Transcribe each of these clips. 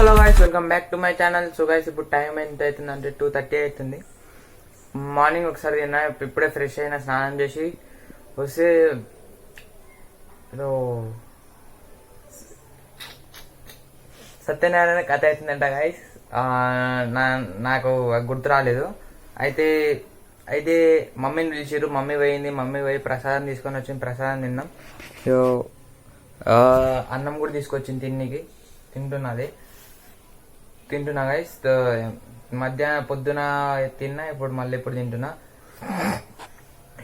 Hello guys, welcome back to my channel. So guys, ఇప్పుడు time ఎంత అవుతుందంటే 2:30 అవుతుంది. మార్నింగ్ ఒకసారి తిన్నా, ఇప్పుడే ఫ్రెష్ అయినా, స్నానం చేసి వస్తే ఏదో సత్యనారాయణ కథ అవుతుందంట గైస్. నాకు గుర్తు రాలేదు. అయితే మమ్మీని పిలిచిర్రు, మమ్మీ పోయి ప్రసాదం తీసుకొని వచ్చింది. ప్రసాదం తిన్నాం. సో అన్నం కూడా తీసుకొచ్చింది, తింటున్నా గైస్. మధ్యాహ్నం పొద్దున తిన్నా, ఇప్పుడు తింటున్నా.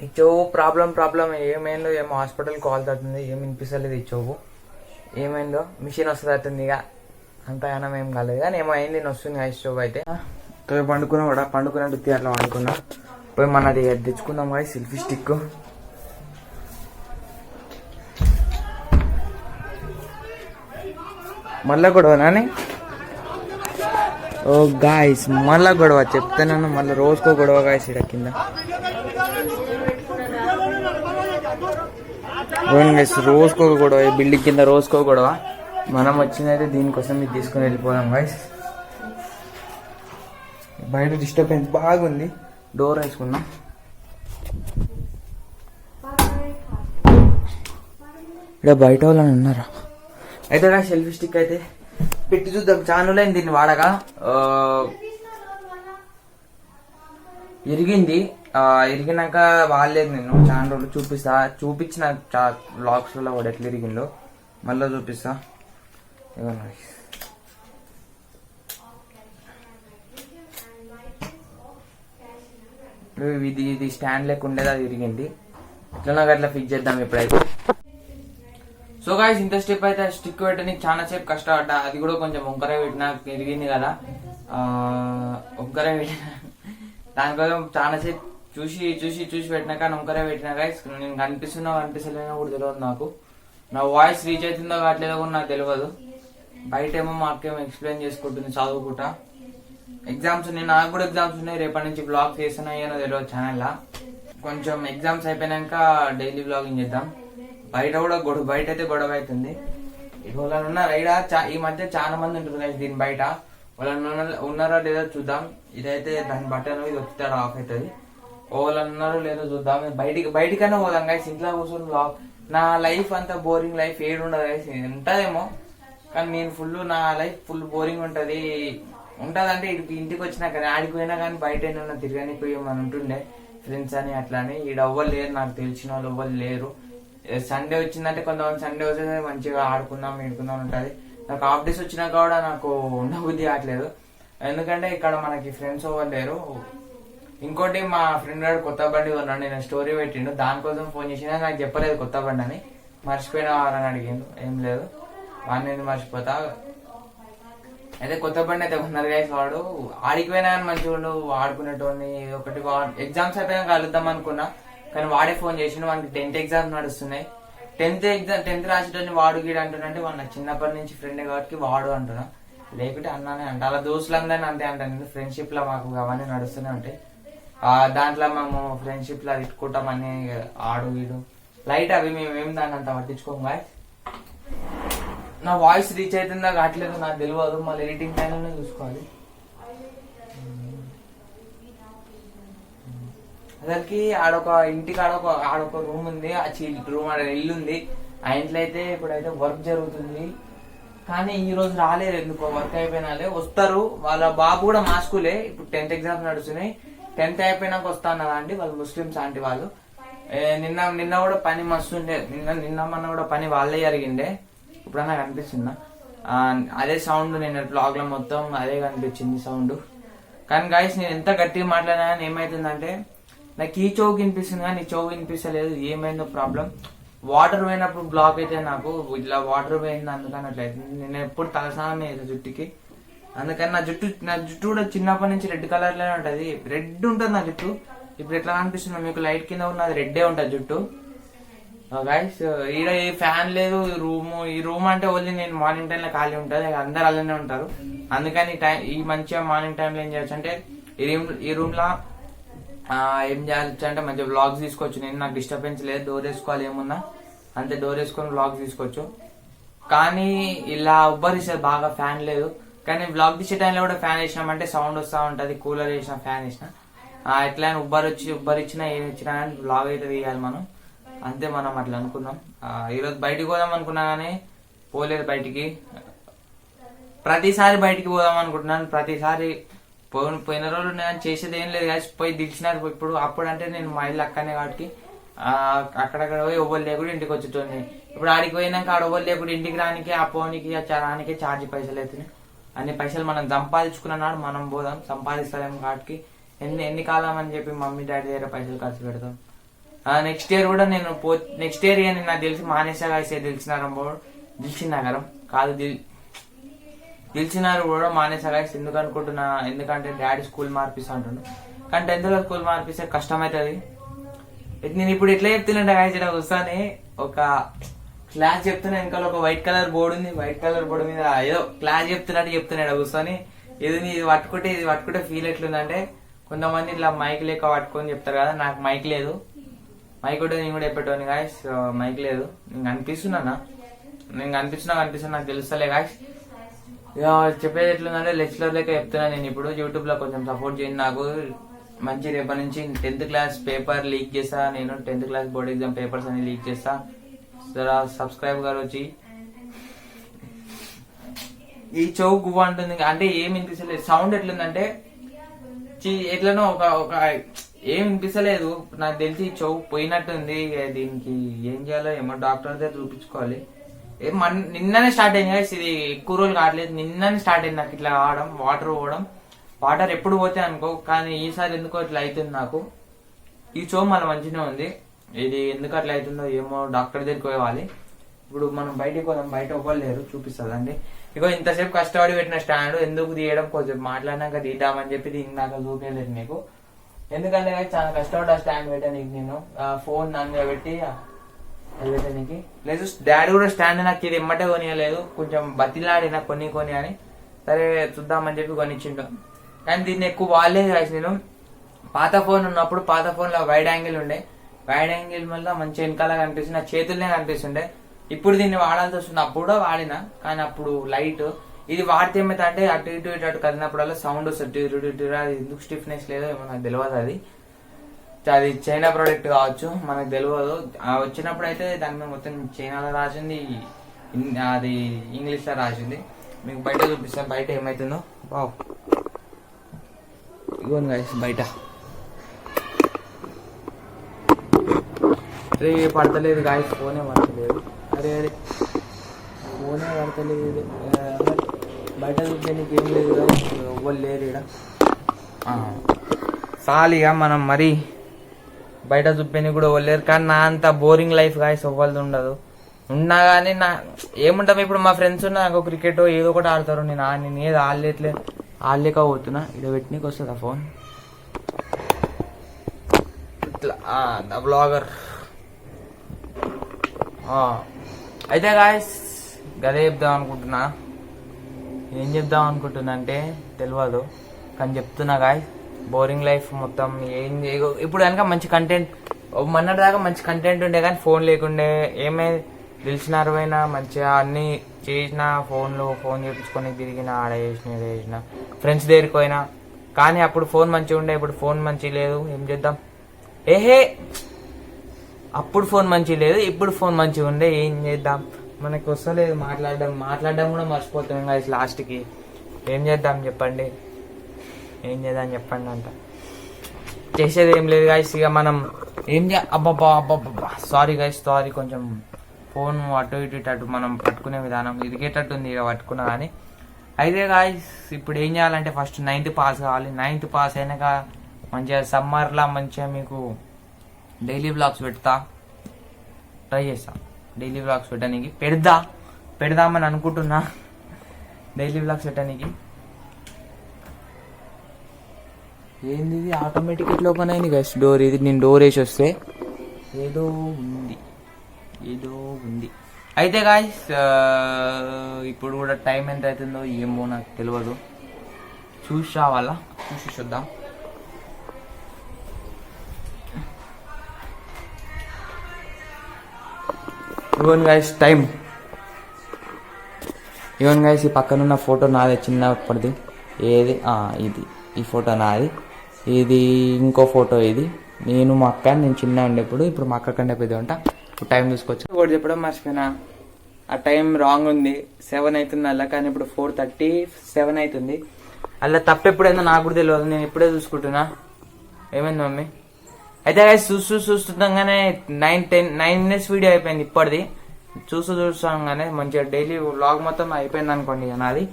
ఈ చెవు ప్రాబ్లం ఏమైందో ఏమో, హాస్పిటల్ కాల్ తగ్గుతుంది, ఏం వినిపిస్తలేదు. ఈ చెవు ఏమైందో, మిషన్ వస్తుంది. ఇక అంతగానం ఏం కాలేదు కానీ ఏమో అయింది, వస్తుంది గైస్ చెవు. అయితే పండుకున్నా కూడా, పండుకున్నట్టు అట్లా పండుకున్నా. పోయి మనది తెచ్చుకుందాం గైస్, సెల్ఫీ స్టిక్. మళ్ళా గొడవ నాని. ఓ గాయస్, మళ్ళా గొడవ చెప్తాను, మళ్ళీ రోజుకో గొడవ గాయస్. ఇక్కడ కింద రోజుకో గొడవ, బిల్డింగ్ కింద రోజుకో గొడవ. మనం వచ్చిందైతే దీనికోసం ఇది తీసుకుని వెళ్ళిపోదాం గాయస్. బయట డిస్టర్బెన్స్ బాగుంది, డోర్ వేసుకున్నాం. ఇక్కడ బయట వాళ్ళని ఉన్నారా? అయితే గాయస్, సెల్ఫీ స్టిక్ అయితే పెట్టి చూద్దాం. ఛానల్ దీన్ని వాడగా ఇరిగినాక వాళ్ళేది. నేను చాలా రోజులు చూపించిన బ్లాగ్స్ లో కూడా ఎట్లా ఇరిగిందో మళ్ళీ చూపిస్తా. ఇది స్టాండ్ లెక్క ఉండేది, అది ఇరిగింది. ఇట్లా నాకు అట్లా ఫిక్స్ చేద్దాం ఇప్పుడైతే. సో గాయస్, ఇంత స్టెప్ అయితే స్టిక్ పెట్టడానికి చాలా సేపు కష్టపడ్డా. అది కూడా కొంచెం వంకర పెట్టినా, ఎరిగింది కదా, వంకర పెట్టిన దానికోసం చాలా సేపు చూసి పెట్టినా. కానీ వంకర పెట్టినా గాయస్, నేను కనిపిస్తలేనో కూడా తెలియదు నాకు. నా వాయిస్ రీచ్ అవుతుందో కావట్లేదో కూడా నాకు తెలియదు. బయట ఏమో మా అక్కేమో ఎక్స్ప్లెయిన్ చేసుకుంటుంది చదువుకుంటా. ఎగ్జామ్స్ ఉన్నాయి, నాకు కూడా ఎగ్జామ్స్ ఉన్నాయి. రేపటి నుంచి బ్లాగ్ చేస్తున్నాయో తెలియదు ఛానల్లో. కొంచెం ఎగ్జామ్స్ అయిపోయినాక డైలీ బ్లాగింగ్ చేద్దాం. బయట అయితే గొడవ అవుతుంది. వాళ్ళని ఉన్నారా ఈ మధ్య చాలా మంది ఉంటుంది దీని బయట. వాళ్ళని ఉన్నారా లేదో చూద్దాం. ఇదైతే దాని బట్టలు ఇది వచ్చాడు, ఆఫ్ అవుతుంది. వాళ్ళని ఉన్నారో లేదో చూద్దాం. బయటికన్నా పోదాం గైస్. ఇంట్లో కూర్చొని బ్లాగ్, నా లైఫ్ అంతా బోరింగ్ లైఫ్ ఏడు ఉండదు గైస్. ఉంటదేమో కానీ నేను నా లైఫ్ ఫుల్ బోరింగ్ ఉంటది అంటే ఇంటికి వచ్చినా కానీ, ఆడికి పోయినా కానీ బయట ఏమన్నా తిరగడానికి పోయి మనం ఉంటుండే ఫ్రెండ్స్ అని అట్లా అని. ఈడ ఎవ్వరు లేరు, నాకు తెలిసిన వాళ్ళు ఎవ్వరు లేరు. సండే వచ్చిందంటే కొంతమంది సండే వస్తే మంచిగా ఆడుకుందాం ఉంటుంది. నాకు హాఫ్ డేస్ వచ్చినా కూడా నాకు ఉండబుద్ధి కావట్లేదు, ఎందుకంటే ఇక్కడ మనకి ఫ్రెండ్స్ ఎవరు లేరు. ఇంకోటి, మా ఫ్రెండ్ గారు కొత్త బండి కొన్నాడు, నేను స్టోరీ పెట్టిండు, దానికోసం ఫోన్ చేసినా నాకు చెప్పలేదు కొత్త బండి అని. మర్చిపోయినా వారని అడిగిండు. ఏం లేదు, వాడిని మర్చిపోతా. అయితే కొత్త బండి అయితే కొన్నారు గైస్. వాడు ఆడికి పోయినా కానీ మంచిగా ఉండు, ఆడుకునేటోడిని. ఒకటి ఎగ్జామ్స్ అయిపోయినా కలుద్దాం అనుకున్నా, కానీ వాడే ఫోన్ చేసిండు. వాడికి 10th ఎగ్జామ్స్ నడుస్తున్నాయి. 10th రాసేటోని వాడు గీడు అంటున్నాంటే, వాళ్ళ చిన్నప్పటి నుంచి ఫ్రెండ్ కాబట్టి వాడు అంటున్నా, లేకుంటే అన్నానే అంట. అలా దోస్తులందరినీ అంతే అంటాను. ఫ్రెండ్షిప్ లో మాకు అవన్నీ నడుస్తూనే ఉంటాయి. దాంట్లో మేము ఫ్రెండ్షిప్ లో తిట్టుకుంటాం అన్ని, ఆడు వీడు లైట్ అవి మేమేం దాన్ని అంత పట్టించుకోం గాయ్. నా వాయిస్ రీచ్ అవుతుందా కావట్లేదు నాకు తెలియదు, మళ్ళీ ఎడిటింగ్ టైంలోనే చూసుకోవాలి. అసలుకి ఇంటికి ఆడొక రూమ్ ఉంది, ఆ రూమ్ ఆడ ఇల్లు ఉంది. ఆ ఇంట్లో అయితే ఇప్పుడైతే వర్క్ జరుగుతుంది. కానీ ఈ రోజు రాలేరు, ఎందుకో వర్క్ అయిపోయినాలే. వస్తారు, వాళ్ళ బాబు కూడా మా స్కూలే. ఇప్పుడు 10th ఎగ్జామ్స్ నడుస్తున్నాయి. 10th అయిపోయినాక వస్తా అన్నదా అండి, వాళ్ళు ముస్లిమ్స్ ఆంటీ వాళ్ళు. నిన్న కూడా పని మస్తు ఉండే, నిన్న మొన్న కూడా పని వాళ్ళే జరిగిండే. ఇప్పుడన్నా కనిపిస్తుందా? అదే సౌండ్, నేను బ్లాగ్ లో మొత్తం అదే కనిపించింది సౌండ్. కానీ గాయస్, నేను ఎంత గట్టిగా మాట్లాడినా ఏమైతుందంటే, నాకు ఈ చెవు వినిపిస్తుంది కానీ ఈ చెవు వినిపిస్తలేదు. ఏమైందో ప్రాబ్లం. వాటర్ పోయినప్పుడు బ్లాక్ అయితే నాకు ఇట్లా వాటర్ పోయింది, అందుకని అట్లా అవుతుంది. నేను ఎప్పుడు తలస్నానం చేయాలి జుట్టుకి, అందుకని నా జుట్టు కూడా చిన్నప్పటి నుంచి రెడ్ కలర్ లోనే ఉంటది. రెడ్ ఉంటుంది నా జుట్టు. ఇప్పుడు ఎట్లా కనిపిస్తుంది మీకు? లైట్ కింద ఉన్నది రెడ్డే ఉంటది జుట్టు గైస్. ఈడ ఏ ఫ్యాన్ లేదు. ఈ రూమ్ అంటే ఓన్లీ నేను మార్నింగ్ టైంలో ఖాళీ ఉంటుంది, అందరు అలానే ఉంటారు. అందుకని ఈ మంచిగా మార్నింగ్ టైంలో ఏం చేయొచ్చు అంటే, ఈ రూమ్ లా ఏం చేయాలి అంటే మంచిగా వ్లాగ్స్ తీసుకోవచ్చు. నేను నాకు డిస్టర్బెన్స్ లేదు, డోర్ వేసుకోవాలి ఏమున్నా అంతే, డోర్ వేసుకొని వ్లాగ్స్ తీసుకోవచ్చు. కానీ ఇలా ఉబ్బరిస్తుంది బాగా, ఫ్యాన్ లేదు. కానీ బ్లాగ్ తీసే టైంలో కూడా ఫ్యాన్ వేసినామంటే సౌండ్ వస్తూ ఉంటుంది. కూలర్ వేసిన ఫ్యాన్ వేసిన ఎట్లా ఉబ్బరిచ్చినా ఏమి ఇచ్చినా కానీ బ్లాగ్ అయితే తీయాలి మనం. అంతే మనం అట్లా అనుకున్నాం. ఈరోజు బయటికి పోదాం అనుకున్నా కానీ పోలేదు బయటికి. ప్రతిసారి బయటికి పోదాం అనుకుంటున్నాను. ప్రతిసారి పోయిన రోజులు నేను చేసేది ఏం లేదు కానీ పోయి దిలిచినారు. ఇప్పుడు అప్పుడంటే నేను మా ఇల్లు అక్కనే కాబట్టి అక్కడక్కడ పోయి ఎవ్వరు లేకుండా ఇంటికి వచ్చేటోని. ఇప్పుడు ఆడికి పోయినాక ఆడ ఎవ్వరు లేకుండా ఇంటికి రానికి ఆ పోనీకి రానికి ఛార్జ్ పైసలు అవుతున్నాయి. అన్ని పైసలు మనం సంపాదించుకున్నాడు మనం పోదాం. సంపాదిస్తాం కాబట్టి ఎన్ని కాలం అని చెప్పి మమ్మీ డాడీ దగ్గర పైసలు ఖర్చు పెడతాం. నెక్స్ట్ ఇయర్ కూడా నేను నెక్స్ట్ ఇయర్ కానీ నాకు తెలిసి మానేసా దిల్చినగరం కాదు దిల్చినారు కూడా మానేసా గాయస్. ఎందుకు అనుకుంటున్నా, ఎందుకంటే డాడీ స్కూల్ మార్పిస్తా అంటుండు. కానీ 10th లో స్కూల్ మార్పిస్తే కష్టమవుతుంది. నేను ఇప్పుడు ఎట్లా చెప్తున్నా గాయస్, ఇక్కడ కూర్చొని ఒక క్లాస్ చెప్తున్నా. వెనకాల ఒక వైట్ కలర్ బోర్డు ఉంది. వైట్ కలర్ బోర్డు మీద ఏదో క్లాస్ చెప్తున్నట్టు చెప్తున్నాడు కూర్చొని. ఇది పట్టుకుంటే ఫీల్ ఎట్లుందంటే, కొంతమంది ఇట్లా మైక్ లేక పట్టుకొని చెప్తారు కదా, నాకు మైక్ లేదు. మైక్ కూడా నేను కూడా చెప్పేటోని గాయస్, మైక్ లేదు. నేను కనిపిస్తున్నా నాకు తెలుస్తలే గాయస్. ఇక చెప్పేది ఎట్లుందంటే లెక్చరర్ లెక్క చెప్తున్నా. నేను ఇప్పుడు యూట్యూబ్ లో కొంచెం సపోర్ట్ చేయండి నాకు. మంచి రేపటి నుంచి 10th క్లాస్ పేపర్ లీక్ చేస్తా. నేను 10th class board exam papers అన్ని లీక్ చేస్తా. జరా సబ్స్క్రైబ్ గారు వచ్చి ఈ చౌ గువ్వ అంటుంది అంటే ఏం వినిపిస్తలేదు. సౌండ్ ఎట్లుందంటే ఎట్లనో ఒక ఏం వినిపిస్తలేదు. నాకు తెలిసి చౌ పోయినట్టుంది. దీనికి ఏం చేయాలో ఏమో డాక్టర్ దగ్గర చూపించుకోవాలి. నిన్ననే స్టార్ట్ అయింది కదా ఇది, ఎక్కువ రోజులు కావట్లేదు. నిన్ననే స్టార్ట్ అయింది నాకు ఇట్లా కావడం, వాటర్ పోవడం. వాటర్ ఎప్పుడు పోతే అనుకో, కానీ ఈసారి ఎందుకో ఇట్లా అవుతుంది నాకు. ఈ చో మళ్ళీ మంచిగా ఉంది. ఇది ఎందుకు అట్లా అవుతుందో ఏమో డాక్టర్ దగ్గరికి పోవాలి. ఇప్పుడు మనం బయటకు పోదాం. బయట ఇవ్వలేరు చూపిస్తుంది అండి. ఇగో ఇంతసేపు కష్టపడి పెట్టిన స్టాండ్ ఎందుకు తీయడం, కొంచెం మాట్లాడినాక తీద్దామని చెప్పి దీన్ని నాకు చూపించలేదు మీకు. ఎందుకంటే చాలా కష్టపడి ఆ స్టాండ్ పెట్టానికి నేను ఫోన్ నన్ను పెట్టి పెట్టడానికి. లేదు డాడీ కూడా స్టాండ్ నాకు ఇది ఎమ్మటే కొనియలేదు, కొంచెం బతిలాడిన కొని అని. సరే చూద్దామని చెప్పి కొనిచ్చిండు. కానీ దీన్ని ఎక్కువ వాడలేదు కాదు. నేను పాత ఫోన్ ఉన్నప్పుడు పాత ఫోన్ లో వైడ్ యాంగిల్ ఉండే, వైడ్ యాంగిల్ వల్ల మంచి వెనకాల కనిపిస్తుంది, నా చేతుల్నే కనిపిస్తుండే. ఇప్పుడు దీన్ని వాడాల్సి వస్తుంది. అప్పుడు కూడా వాడినా కానీ అప్పుడు లైట్. ఇది వాడితే ఏమైతే అంటే అటు ఇటు కదిలినప్పుడల్లా సౌండ్ వస్తుంది. అది ఎందుకు స్టిఫ్నెస్ లేదో ఏమో నాకు తెలియదు. అది చైనా ప్రోడక్ట్ కావచ్చు, మనకు తెలియదు. వచ్చినప్పుడు అయితే దాని మీద మొత్తం చైనాలో రాసింది, అది ఇంగ్లీష్ లో రాసింది. మీకు బయట చూపిస్తాను బయట ఏమైతుందో. వావ్ ఇగోండి గైస్ బయట. అరే పడతలేదు గాయస్, ఫోనే పడతలేదు. అరే ఫోనే పడతలేదు. బయట చూస్తే నీకు ఏం లేదు గాయస్, ఎవ్వరు లేరు ఇక్కడ. సాలిగా మనం మరి బయట చూపేని కూడా ఇవ్వలేరు. కానీ నా అంత బోరింగ్ లైఫ్ గాయస్ ఎవ్వరిది ఉండదు. ఉన్నా కానీ ఏముంటాం ఇప్పుడు మా ఫ్రెండ్స్ ఉన్నా నాకు క్రికెట్ ఏదో ఒకటి ఆడతారు. నేను ఏది ఆడలేక పోతున్నా. ఇక్కడ పెట్టినకి వస్తుంది ఆ ఫోన్ ఇట్లా బ్లాగర్. అయితే గాయస్ గదే చెప్దాం అనుకుంటున్నా. ఏం చెప్దాం అనుకుంటున్నా అంటే తెలియదు కానీ చెప్తున్నా గాయస్. బోరింగ్ లైఫ్ మొత్తం ఏం ఇప్పుడు కనుక మంచి కంటెంట్ మొన్నటి దాకా మంచి కంటెంట్ ఉండే కానీ ఫోన్ లేకుండే. ఏమే తెలిసినారు పోయినా మంచిగా అన్ని చేసిన ఫోన్ చేపించుకొని తిరిగిన ఆడ చేసిన ఫ్రెండ్స్ దగ్గరికి పోయినా. కానీ అప్పుడు ఫోన్ మంచిగా ఉండే, ఇప్పుడు ఫోన్ మంచిగా లేదు. ఏం చేద్దాం? అప్పుడు ఫోన్ మంచిగా లేదు, ఇప్పుడు ఫోన్ మంచిగా ఉండే. ఏం చేద్దాం? మనకు వస్తలేదు మాట్లాడడం కూడా మర్చిపోతాం కదా లాస్ట్కి. ఏం చేద్దాం చెప్పండి అంట. చేసేది ఏం లేదు గాయస్. ఇక మనం ఏం అబ్బబ్బా సారీ గాయస్, సారీ. కొంచెం ఫోన్ అటు ఇటు మనం పట్టుకునే విధానం ఇరిగేటట్టుంది ఇక పట్టుకున్నా కానీ. అయితే గాయస్ ఇప్పుడు ఏం చేయాలంటే ఫస్ట్ 9th పాస్ కావాలి. 9th పాస్ అయినాక మంచిగా సమ్మర్లా మంచిగా మీకు డైలీ వ్లాగ్స్ ట్రై చేస్తా. డైలీ వ్లాగ్స్ పెట్టడానికి పెడదామని అనుకుంటున్నా. డైలీ వ్లాగ్స్ పెట్టడానికి ఏంది ఆటోమేటిక్ ఇట్లా ఓపెన్ అయింది గైస్ డోర్. ఇది నేను డోర్ వేసి వస్తే ఏదో ఉంది. అయితే గాయస్ ఇప్పుడు కూడా టైం ఎంత అవుతుందో ఏమో నాకు తెలియదు. చూసి చూద్దాం. ఇవ్వండి గాయస్ టైం ఈవెన్ గైస్ ఈ పక్కన ఉన్న ఫోటో నాది చిన్నప్పటిది. ఏది ఇది, ఈ ఫోటో నాది. ఇది ఇంకో ఫోటో. ఇది నేను మా అక్క, నేను చిన్న ఉండేప్పుడు. ఇప్పుడు మా అక్క కంటే పెద్ద ఉంటా. ఇప్పుడు టైం చూసుకోవచ్చు. ఒకటి చెప్పడం మర్చిపోయినా, ఆ టైం రాంగ్ ఉంది. 7 అవుతుంది అలా, కానీ ఇప్పుడు 4:37 అవుతుంది. అలా తప్పు ఎప్పుడైందో నాకు కూడా తెలియదు, నేను ఇప్పుడే చూసుకుంటున్నా. ఏమైంది మమ్మీ? అయితే చూస్తుండగానే 9 మినిట్స్ వీడియో అయిపోయింది ఇప్పటిది. చూస్తాగానే మంచిగా డైలీ వ్లాగ్ మొత్తం అయిపోయింది అనుకోండి నాది.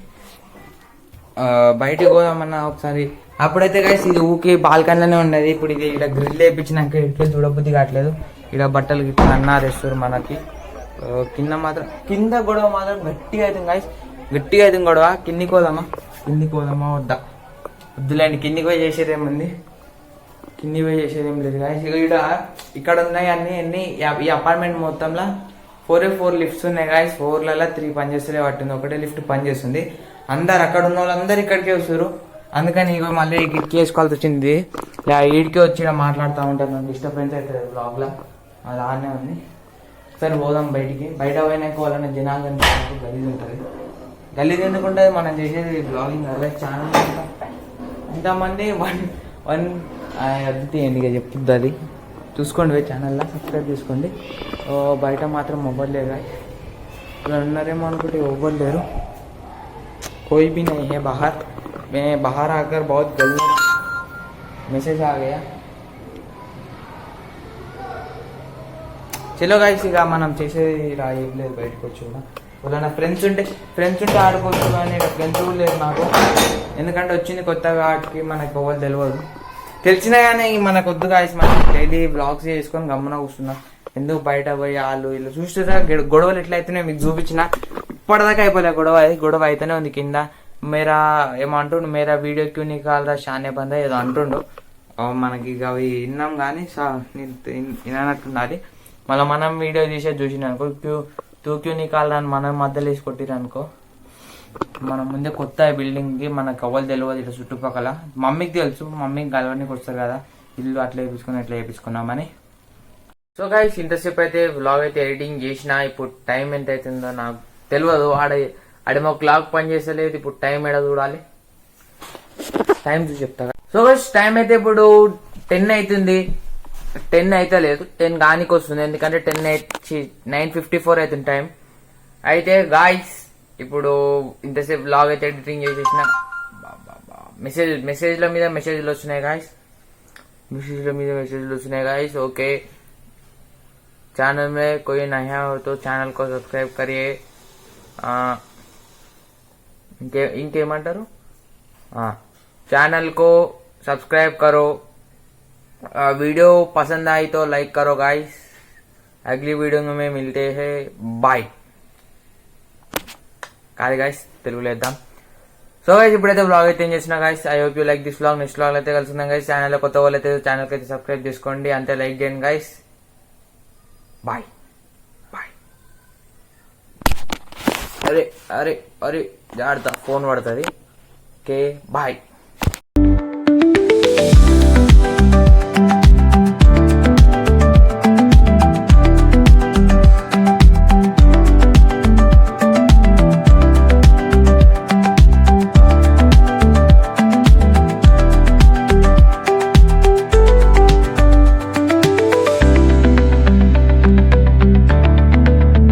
బయటికి పోదామన్నా ఒకసారి. అప్పుడైతే గైస్ ఇది ఊకి బాల్కనీలోనే ఉండేది. ఇప్పుడు ఇది ఇక్కడ గ్రిల్ వేయించినాక ఇట్లా చూడబుద్ధి కావట్లేదు. ఇక్కడ బట్టలు గిట్లా అన్నారేస్తారు మనకి. కింద గొడవ మాత్రం గట్టిగా అవుతుంది గైస్, గట్టిగా అవుతుంది గొడవ. కిందికి పోదామా వద్దా? వద్దులేండి, కిందికి పోయి చేసేదేముంది, కిందికి పోయి చేసేదేం లేదు గైస్. ఇక్కడ ఉన్నాయి అన్ని ఈ అపార్ట్మెంట్ మొత్తంలో 4 లిఫ్ట్స్ ఉన్నాయి గైస్. 4లలో 3 పనిచేస్తూనే పట్టింది, ఒకటే లిఫ్ట్ పనిచేస్తుంది. అందరు అక్కడ ఉన్న వాళ్ళందరూ ఇక్కడికే వస్తారు. అందుకని ఇక మళ్ళీ ఇక్కడికి వేసుకోవాల్సి వచ్చింది. ఈడికి వచ్చి మాట్లాడుతూ ఉంటాను, నాకు డిస్టర్బెన్స్ అవుతుంది బ్లాగ్లో. అది ఆనే ఉంది. సరే పోదాం బయటికి. బయట పోయినాక వాళ్ళని జనాలు కనిపిస్తున్నప్పుడు గలీజ్ ఉంటుంది. గలీజ్ ఎందుకుంటే మనం చేసేది బ్లాగింగ్ అలా ఛానల్ ఇంతమంది 1 అద్దితే ఏంటిగా చెప్తుంది. అది చూసుకోండి, ఛానల్లో సబ్స్క్రైబ్ చేసుకోండి. బయట మాత్రం మొబైల్ లేరు, ఇలా ఉన్నారేమో అనుకుంటే ఎవ్వరు లేరు. कोई भी नहीं है बाहर. मैं बाहर आकर बहुत जल्दी मैसेज आ गया. చలో గైస్, ఇక మనం చేసేది ఏం లేదు. బయటకు వచ్చి కూడా వాళ్ళ ఫ్రెండ్స్ ఉంటే ఆడుకోవచ్చు, కానీ ఇక్కడ ఫ్రెండ్స్ కూడా లేరు నాకు. ఎందుకంటే వచ్చింది కొత్తగా ఆటకి, మనకు ఎవరు తెలియదు. తెలిసినా కానీ మనకు వద్దు గాయస్. మనం డైలీ బ్లాగ్స్ చేసుకొని గమ్మున కూర్చున్నాం. ఎందుకు బయట పోయి వాళ్ళు వీళ్ళు చూస్తుందా గొడవలు ఎట్లయితేనే మీకు చూపించిన. ఇప్పటిదాకా అయిపోలే గొడవ అయితేనే ఉంది కింద. ఏమంటుండు మేరా వీడియో క్యూ నీ కాలరా షానే బంద ఏదో అంటుండు. మనకి ఇక అవి విన్నాం కానీ వినట్టున్నది. మళ్ళీ మనం వీడియో తీసేది చూసిన అనుకో, క్యూ నీ కాలరా అని మనం మధ్యలో వేసి కొట్టిరు అనుకో. మనం ముందే కొత్త బిల్డింగ్కి మనకు అవ్వలు తెలియదు ఇట్లా చుట్టుపక్కల. మమ్మీకి తెలుసు, మమ్మీకి కలవడానికి వస్తారు కదా, ఇల్లు అట్లా వేయించుకున్నామని. సో గైస్, ఇంతసేపు అయితే వ్లాగ్ అయితే ఎడిటింగ్ చేసిన. ఇప్పుడు టైం ఎంత అవుతుందో నాకు తెలియదు. ఆడేమో క్లాక్ పని చేస్తలేదు. ఇప్పుడు టైం ఎడ చూడాలి, టైం చూసి చెప్తా. సో గైస్, టైం అయితే ఇప్పుడు 10 అవుతుంది. 10 అయితే లేదు, 10 గానికి వస్తుంది. ఎందుకంటే 9:54 అవుతుంది టైం. అయితే గాయస్, ఇప్పుడు ఇంతసేపు వ్లాగ్ అయితే ఎడిటింగ్ చేసేసిన. మెసేజ్ల మీద మెసేజ్లు వస్తున్నాయి గాయస్, మెసేజ్లు. ఓకే, चैनल में कोई नया हो तो चैनल को सब्सक्राइब करिए. इंकेमंटारू चैनल को सब्सक्राइब करो. वीडियो पसंद आई तो लाइक करो गाइस. अगली वीडियो में मिलते हैं. बाय. కాదు గైస్, తెలుగులో వేద్దాం. సో గైస్, ఇప్పుడైతే బ్లాగ్ అయితే ఏం చేసిన guys. I hope you like this blog. Next blog అయితే కలుసుకుందాం గైస్. ఛానల్లో కొత్త వాళ్ళు అయితే ఛానల్కి అయితే సబ్స్క్రైబ్ చేసుకోండి. అంతే, లైక్ చేయండి గైస్. బాయ్. అరే జాగ్రత్త, ఫోన్ పడుతుంది. Okay, bye.